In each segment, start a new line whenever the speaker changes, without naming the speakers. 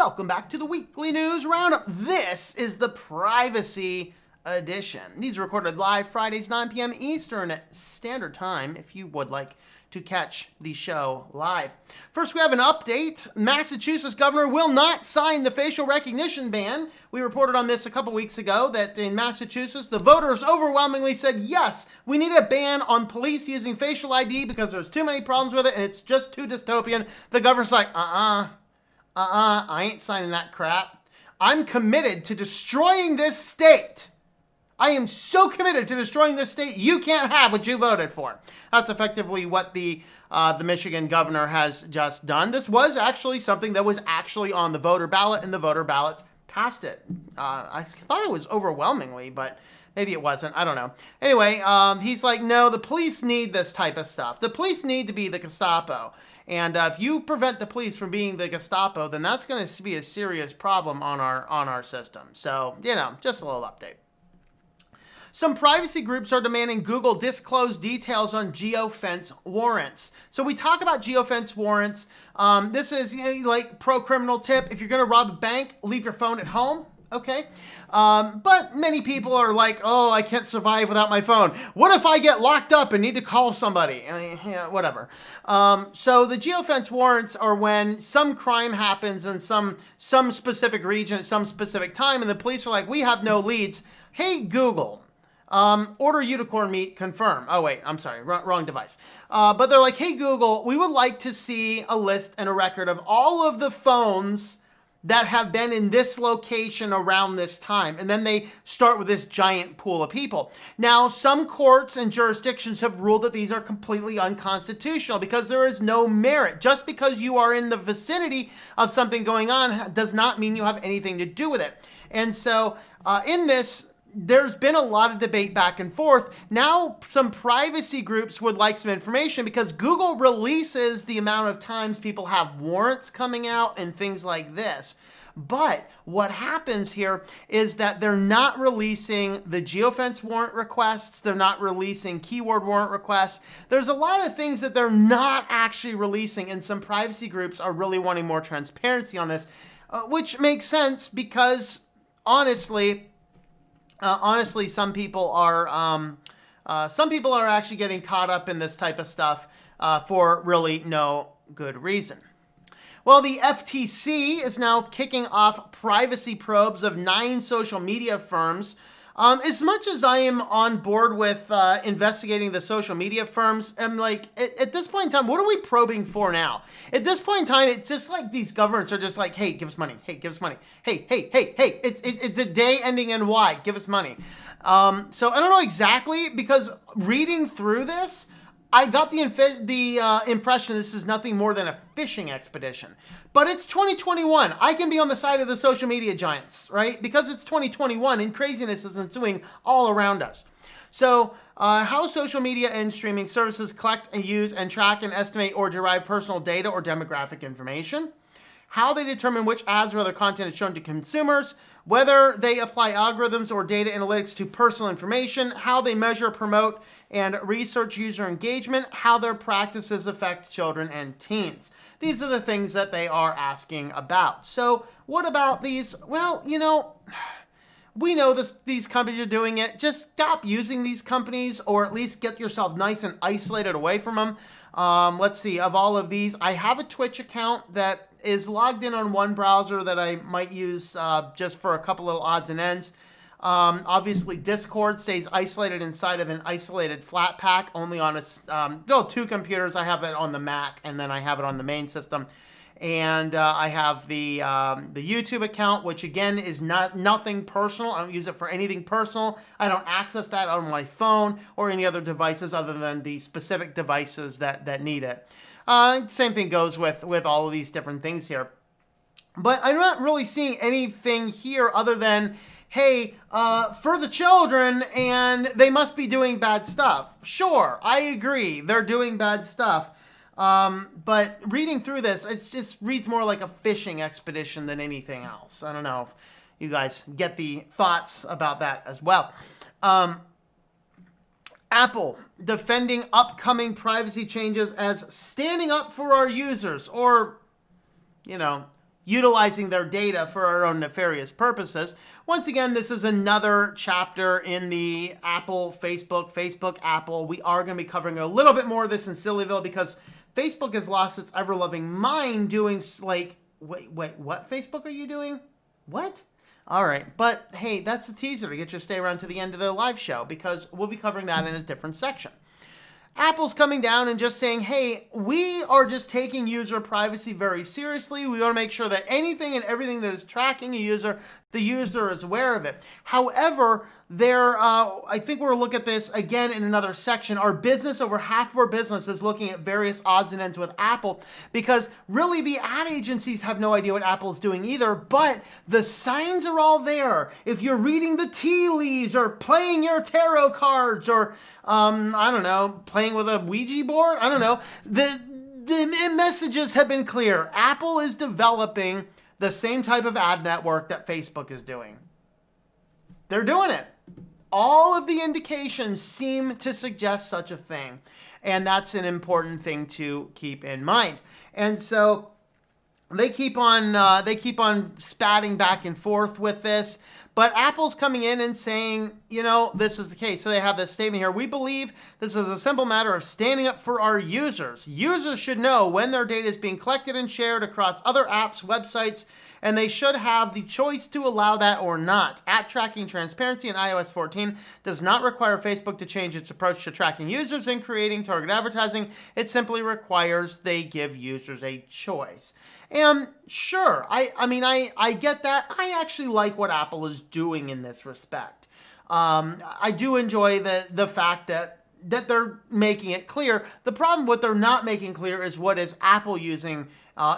Welcome back to the Weekly News Roundup. This is the Privacy Edition. These are recorded live Fridays, 9 p.m. Eastern Standard Time, if you would like to catch the show live. First, we have an update. Massachusetts governor will not sign the facial recognition ban. We reported on this a couple weeks ago that in Massachusetts, the voters overwhelmingly said, yes, we need a ban on police using facial ID because there's too many problems with it and it's just too dystopian. The governor's like, I ain't signing that crap. I'm committed to destroying this state. I am so committed to destroying this state, you can't have what you voted for. That's effectively what the Michigan governor has just done. This was actually something that was actually on the voter ballot, and the voter ballots passed it. I thought it was overwhelmingly, but maybe it wasn't. I don't know. Anyway, he's like, no, the police need this type of stuff. The police need to be the Gestapo. And if you prevent the police from being the Gestapo, then that's going to be a serious problem on our system. So, just a little update. Some privacy groups are demanding Google disclose details on Geofense warrants. So we talk about Geofense warrants. This is like pro-criminal tip. If you're going to rob a bank, leave your phone at home. Okay. But many people are like, oh, I can't survive without my phone. What if I get locked up and need to call somebody? Whatever. So the Geofense warrants are when some crime happens in some specific region at some specific time, and the police are like, we have no leads. Hey, Google. Order unicorn meat, confirm. Oh, wait, I'm sorry, wrong device. But they're like, hey, Google, we would like to see a list and a record of all of the phones that have been in this location around this time. And then they start with this giant pool of people. Now, some courts and jurisdictions have ruled that these are completely unconstitutional because there is no merit. Just because you are in the vicinity of something going on does not mean you have anything to do with it. And so in this, there's been a lot of debate back and forth. Now, some privacy groups would like some information because Google releases the amount of times people have warrants coming out and things like this. But what happens here is that they're not releasing the Geofense warrant requests. They're not releasing keyword warrant requests. There's a lot of things that they're not actually releasing, and some privacy groups are really wanting more transparency on this, which makes sense because honestly, some people are actually getting caught up in this type of stuff for really no good reason. Well, the FTC is now kicking off privacy probes of 9 social media firms. As much as I am on board with investigating the social media firms, I'm like, at this point in time, what are we probing for now? At this point in time, it's just like these governments are just like, hey, give us money. Hey, give us money. Hey, it's a day ending in Y. Give us money. So I don't know exactly, because reading through this, I got the impression this is nothing more than a fishing expedition. But it's 2021. I can be on the side of the social media giants, right? Because it's 2021 and craziness is ensuing all around us. So how social media and streaming services collect and use and track and estimate or derive personal data or demographic information. How they determine which ads or other content is shown to consumers, whether they apply algorithms or data analytics to personal information, how they measure, promote, and research user engagement, how their practices affect children and teens. These are the things that they are asking about. So what about these? Well, we know these companies are doing it. Just stop using these companies, or at least get yourself nice and isolated away from them. Let's see, of all of these, I have a Twitch account that is logged in on one browser that I might use just for a couple little odds and ends. Obviously, Discord stays isolated inside of an isolated flat pack, only on 2 computers. I have it on the Mac, and then I have it on the main system. And I have the YouTube account, which again is nothing personal. I don't use it for anything personal. I don't access that on my phone or any other devices other than the specific devices that need it. Same thing goes with all of these different things here. But I'm not really seeing anything here other than, hey, for the children, and they must be doing bad stuff. Sure, I agree, they're doing bad stuff. But reading through this, it just reads more like a fishing expedition than anything else. I don't know if you guys get the thoughts about that as well. Apple defending upcoming privacy changes as standing up for our users, or, utilizing their data for our own nefarious purposes. Once again, this is another chapter in the Apple, Facebook, Apple. We are going to be covering a little bit more of this in Sillyville because Facebook has lost its ever-loving mind doing like, wait, what Facebook are you doing? What? All right, but hey, that's the teaser to get you to stay around to the end of the live show because we'll be covering that in a different section. Apple's coming down and just saying, hey, we are just taking user privacy very seriously. We want to make sure that anything and everything that is tracking a user, the user is aware of it. However, I think we'll look at this again in another section. Our business, over half of our business is looking at various odds and ends with Apple because really the ad agencies have no idea what Apple is doing either, but the signs are all there. If you're reading the tea leaves or playing your tarot cards or, I don't know, playing with a Ouija board, I don't know, the messages have been clear. Apple is developing the same type of ad network that Facebook is doing. They're doing it. All of the indications seem to suggest such a thing. And that's an important thing to keep in mind. And so they keep on spatting back and forth with this. But Apple's coming in and saying, you know, this is the case. So they have this statement here. We believe this is a simple matter of standing up for our users. Users should know when their data is being collected and shared across other apps, websites, and they should have the choice to allow that or not. App tracking transparency in iOS 14 does not require Facebook to change its approach to tracking users and creating target advertising. It simply requires they give users a choice. And sure, I get that. I actually like what Apple is doing in this respect. I do enjoy the fact that they're making it clear. The problem what they're not making clear is what is Apple using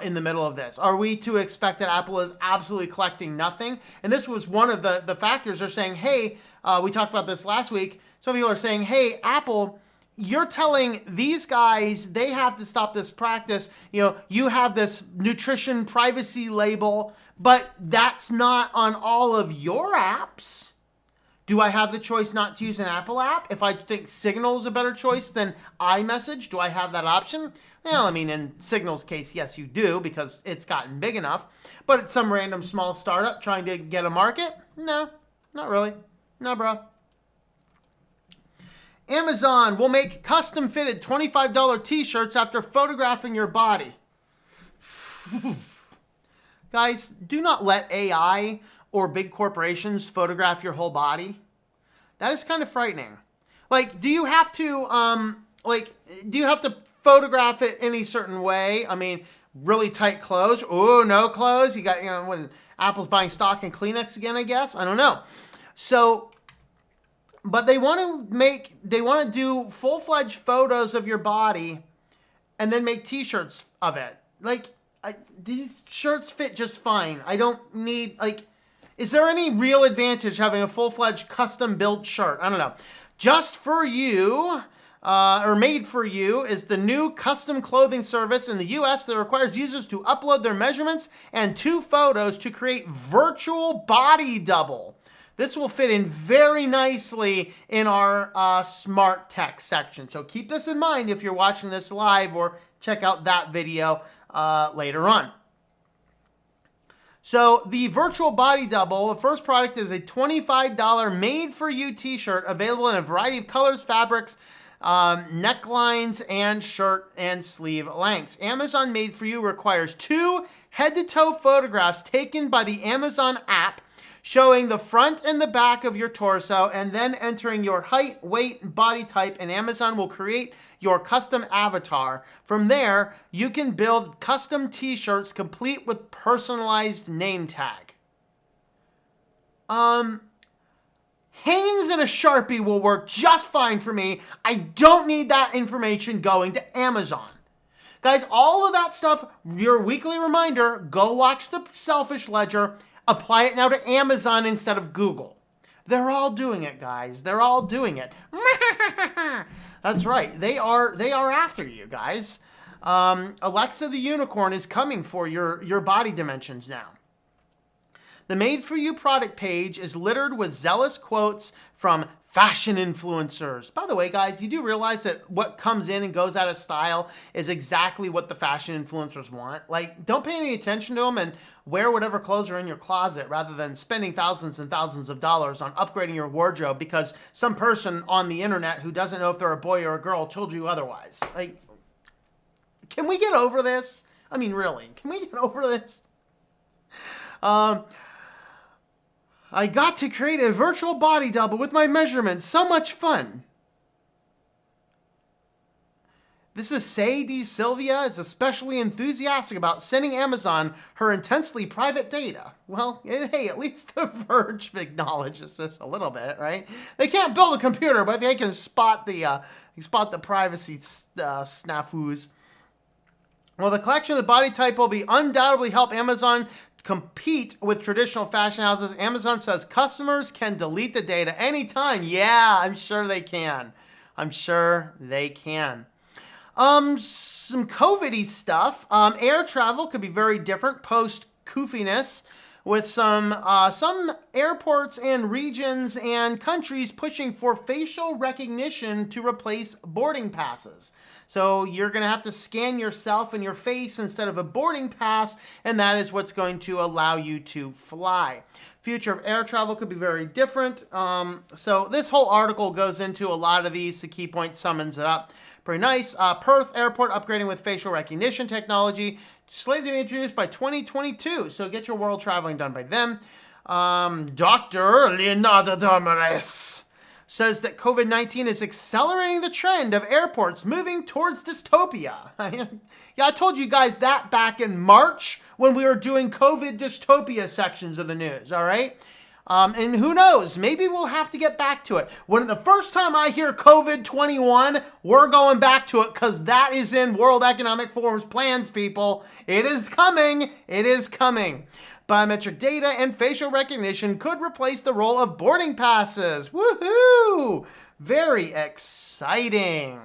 in the middle of this. Are we to expect that Apple is absolutely collecting nothing? And this was one of the factors. They're saying, hey, we talked about this last week. Some people are saying, hey, Apple, you're telling these guys they have to stop this practice. You know, you have this nutrition privacy label, but that's not on all of your apps. Do I have the choice not to use an Apple app? If I think Signal is a better choice than iMessage, do I have that option? Well, I mean, in Signal's case, yes, you do, because it's gotten big enough. But it's some random small startup trying to get a market? No, not really. No, bro. Amazon will make custom-fitted $25 t-shirts after photographing your body. Guys, do not let AI or big corporations photograph your whole body. That is kind of frightening. Like, do you have to photograph it any certain way? I mean, really tight clothes. Oh, no clothes. You got, you know, when Apple's buying stock in Kleenex again, I guess. I don't know. So, but they want to do full-fledged photos of your body and then make t-shirts of it. Like, these shirts fit just fine. I don't need, like, is there any real advantage having a full-fledged custom-built shirt? I don't know. Just for you, or made for you, is the new custom clothing service in the U.S. that requires users to upload their measurements and 2 photos to create virtual body double. This will fit in very nicely in our smart tech section. So keep this in mind if you're watching this live or check out that video later on. So the virtual body double, the first product is a $25 made-for-you t-shirt available in a variety of colors, fabrics, necklines, and shirt and sleeve lengths. Amazon Made For You requires 2 head-to-toe photographs taken by the Amazon app showing the front and the back of your torso, and then entering your height, weight, and body type, and Amazon will create your custom avatar. From there, you can build custom t-shirts complete with personalized name tag. Hanes and a Sharpie will work just fine for me. I don't need that information going to Amazon. Guys, all of that stuff, your weekly reminder, go watch the Selfish Ledger. Apply it now to Amazon instead of Google. They're all doing it, guys. They're all doing it. That's right. They are after you, guys. Alexa the Unicorn is coming for your body dimensions now. The Made For You product page is littered with zealous quotes from fashion influencers. By the way, guys, you do realize that what comes in and goes out of style is exactly what the fashion influencers want. Like, don't pay any attention to them and wear whatever clothes are in your closet rather than spending thousands and thousands of dollars on upgrading your wardrobe because some person on the internet who doesn't know if they're a boy or a girl told you otherwise. Like, can we get over this? I mean, really, can we get over this? I got to create a virtual body double with my measurements. So much fun. This is Sadie Sylvia is especially enthusiastic about sending Amazon her intensely private data. Well, hey, at least The Verge acknowledges this a little bit, right? They can't build a computer, but they can spot the privacy snafus. Well, the collection of the body type will be undoubtedly help Amazon compete with traditional fashion houses. Amazon says customers can delete the data anytime. Yeah, I'm sure they can. I'm sure they can. Some COVID-y stuff. Air travel could be very different post-koofiness, with some airports and regions and countries pushing for facial recognition to replace boarding passes. So you're going to have to scan yourself and your face instead of a boarding pass, and that is what's going to allow you to fly. Future of air travel could be very different. So this whole article goes into a lot of these. The key point summons it up. Pretty nice. Perth Airport upgrading with facial recognition technology, slated to be introduced by 2022. So get your world traveling done by them. Dr. Leonardo Domares says that COVID-19 is accelerating the trend of airports moving towards dystopia. Yeah, I told you guys that back in March when we were doing COVID dystopia sections of the news, all right? And who knows, maybe we'll have to get back to it. When the first time I hear COVID-21, we're going back to it because that is in World Economic Forum's plans, people. It is coming. It is coming. Biometric data and facial recognition could replace the role of boarding passes. Woohoo! Very exciting.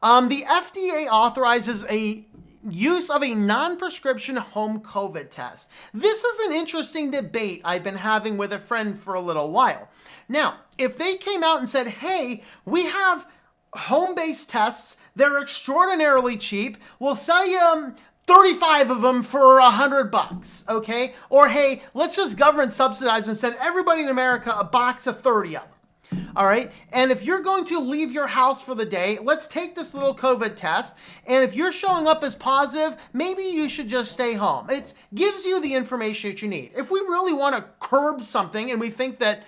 The FDA authorizes a use of a non-prescription home COVID test. This is an interesting debate I've been having with a friend for a little while. Now, if they came out and said, hey, we have home-based tests, they're extraordinarily cheap, we'll sell you 35 of them for $100, okay? Or hey, let's just government subsidize and send everybody in America a box of 30 of them. All right. And if you're going to leave your house for the day, let's take this little COVID test. And if you're showing up as positive, maybe you should just stay home. It gives you the information that you need. If we really want to curb something and we think that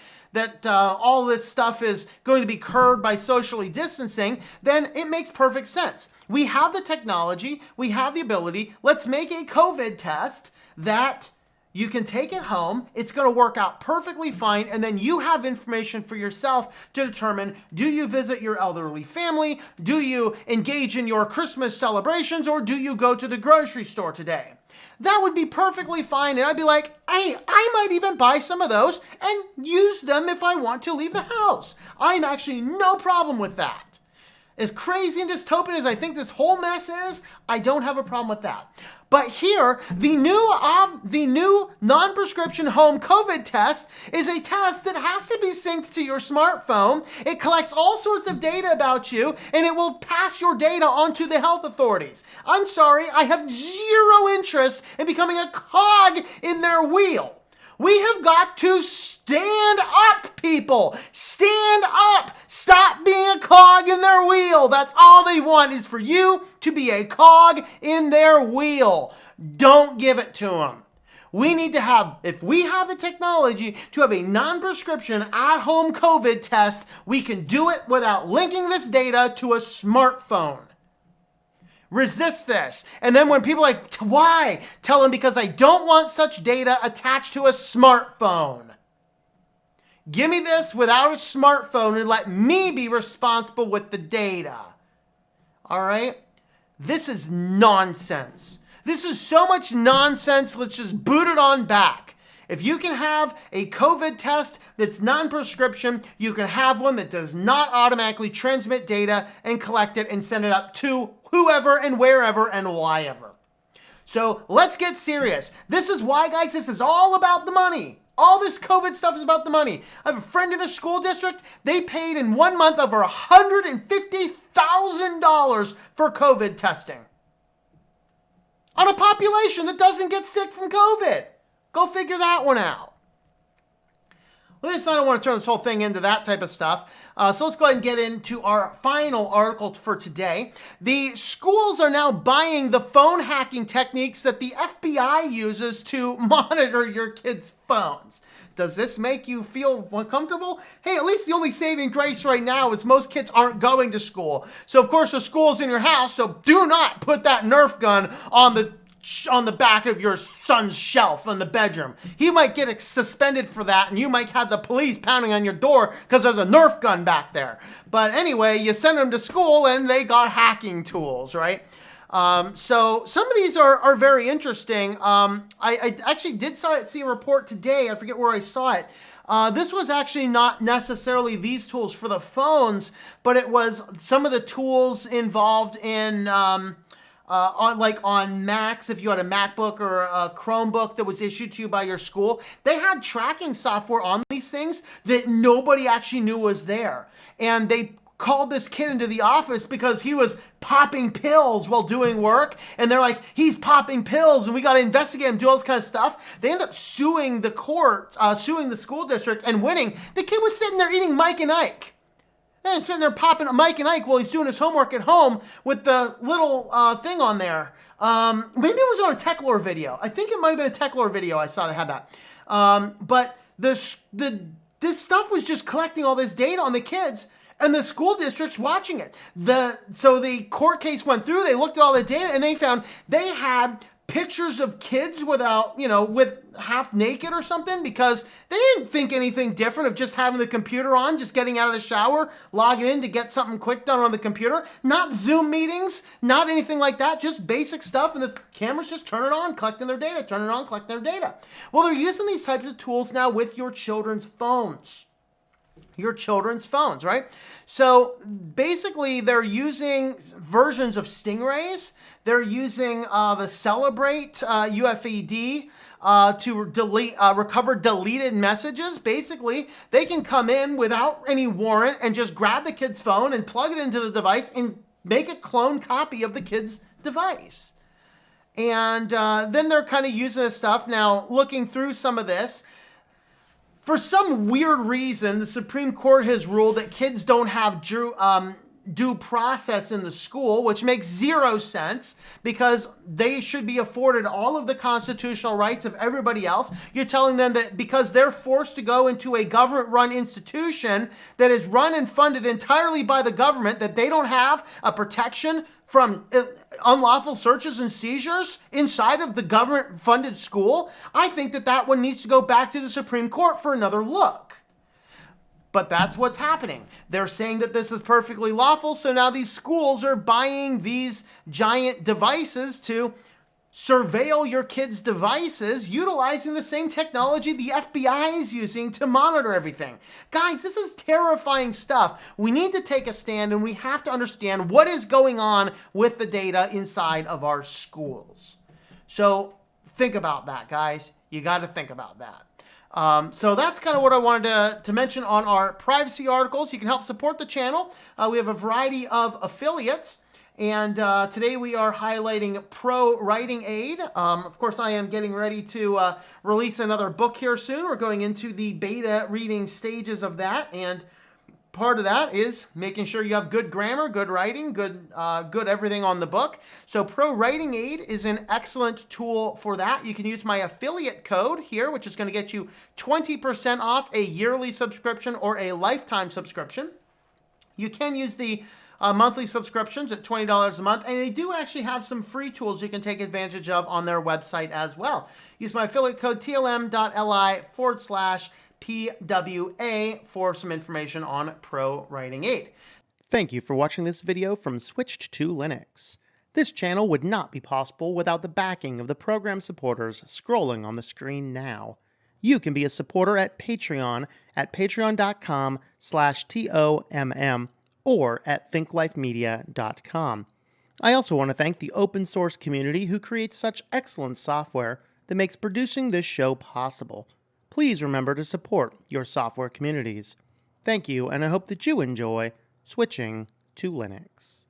all this stuff is going to be curbed by socially distancing, then it makes perfect sense. We have the technology. We have the ability. Let's make a COVID test that you can take it home. It's going to work out perfectly fine. And then you have information for yourself to determine, do you visit your elderly family? Do you engage in your Christmas celebrations? Or do you go to the grocery store today? That would be perfectly fine. And I'd be like, hey, I might even buy some of those and use them if I want to leave the house. I'm actually no problem with that. As crazy and dystopian as I think this whole mess is, I don't have a problem with that. But here, the new non-prescription home COVID test is a test that has to be synced to your smartphone. It collects all sorts of data about you, and it will pass your data on to the health authorities. I'm sorry, I have zero interest in becoming a cog in their wheel. We have got to stand up, people. Stand up. Stop being a cog in their wheel. That's all they want, is for you to be a cog in their wheel. Don't give it to them. We need to have, if we have the technology to have a non-prescription at-home COVID test, we can do it without linking this data to a smartphone. Resist this. And then when people are like, why? Tell them, because I don't want such data attached to a smartphone. Give me this without a smartphone and let me be responsible with the data. All right? This is nonsense. This is so much nonsense. Let's just boot it on back. If you can have a COVID test that's non-prescription, you can have one that does not automatically transmit data and collect it and send it up to whoever and wherever and whyever. So let's get serious. This is why, guys, this is all about the money. All this COVID stuff is about the money. I have a friend in a school district. They paid in 1 month over $150,000 for COVID testing on a population that doesn't get sick from COVID. Go figure that one out. Well, I don't want to turn this whole thing into that type of stuff. So let's go ahead and get into our final article for today. The schools are now buying the phone hacking techniques that the FBI uses to monitor your kids' phones. Does this make you feel uncomfortable? Hey, at least the only saving grace right now is most kids aren't going to school. So, of course, the school's in your house, so do not put that Nerf gun on the back of your son's shelf in the bedroom. He might get suspended for that, and you might have the police pounding on your door because there's a Nerf gun back there. But anyway, you send them to school, and they got hacking tools, right? So some of these are very interesting. I actually did see a report today. I forget where I saw it. This was actually not necessarily these tools for the phones, but it was some of the tools involved in on Macs. If you had a MacBook or a Chromebook that was issued to you by your school, they had tracking software on these things that nobody actually knew was there. And they called this kid into the office because he was popping pills while doing work. And they're like, he's popping pills and we got to investigate him, do all this kind of stuff. They end up suing the court, suing the school district and winning. The kid was sitting there eating Mike and Ike. And sitting there popping Mike and Ike while he's doing his homework at home with the little thing on there. Maybe it was on a TechLore video. I think it might have been a TechLore video I saw that had that. But this stuff was just collecting all this data on the kids, and the school district's watching it. So the court case went through, they looked at all the data, and they found they had pictures of kids without, with half naked or something, because they didn't think anything different of just having the computer on, just getting out of the shower, logging in to get something quick done on the computer. Not Zoom meetings, not anything like that, just basic stuff, and the cameras just turn it on, collecting their data, turn it on, collect their data. Well, they're using these types of tools now with your children's phones. Your children's phones, right? So basically they're using versions of Stingrays. They're using the Celebrate UFED to recover deleted messages. Basically, they can come in without any warrant and just grab the kid's phone and plug it into the device and make a clone copy of the kid's device. And then they're kind of using this stuff. Now, looking through some of this, for some weird reason, the Supreme Court has ruled that kids don't have due process in the school, which makes zero sense because they should be afforded all of the constitutional rights of everybody else. You're telling them that because they're forced to go into a government-run institution that is run and funded entirely by the government, that they don't have a protection from unlawful searches and seizures inside of the government-funded school. I think that one needs to go back to the Supreme Court for another look. But that's what's happening. They're saying that this is perfectly lawful, so now these schools are buying these giant devices to surveil your kids' devices, utilizing the same technology the FBI is using to monitor everything. Guys, this is terrifying stuff. We need to take a stand, and we have to understand what is going on with the data inside of our schools. So think about that, guys. You got to think about that. So that's kind of what I wanted to mention on our privacy articles. You can help support the channel. We have a variety of affiliates. And today we are highlighting Pro Writing Aid. Of course, I am getting ready to release another book here soon. We're going into the beta reading stages of that. And part of that is making sure you have good grammar, good writing, good everything on the book. So Pro Writing Aid is an excellent tool for that. You can use my affiliate code here, which is going to get you 20% off a yearly subscription or a lifetime subscription. You can use the monthly subscriptions at $20 a month, and they do actually have some free tools you can take advantage of on their website as well. Use my affiliate code TLM.li/PWA for some information on Pro Writing Aid. Thank you for watching this video from Switched to Linux. This channel would not be possible without the backing of the program supporters scrolling on the screen now. You can be a supporter at Patreon at patreon.com/TOMM or at thinklifemedia.com. I also want to thank the open source community who creates such excellent software that makes producing this show possible. please remember to support your software communities. Thank you, and I hope that you enjoy switching to Linux.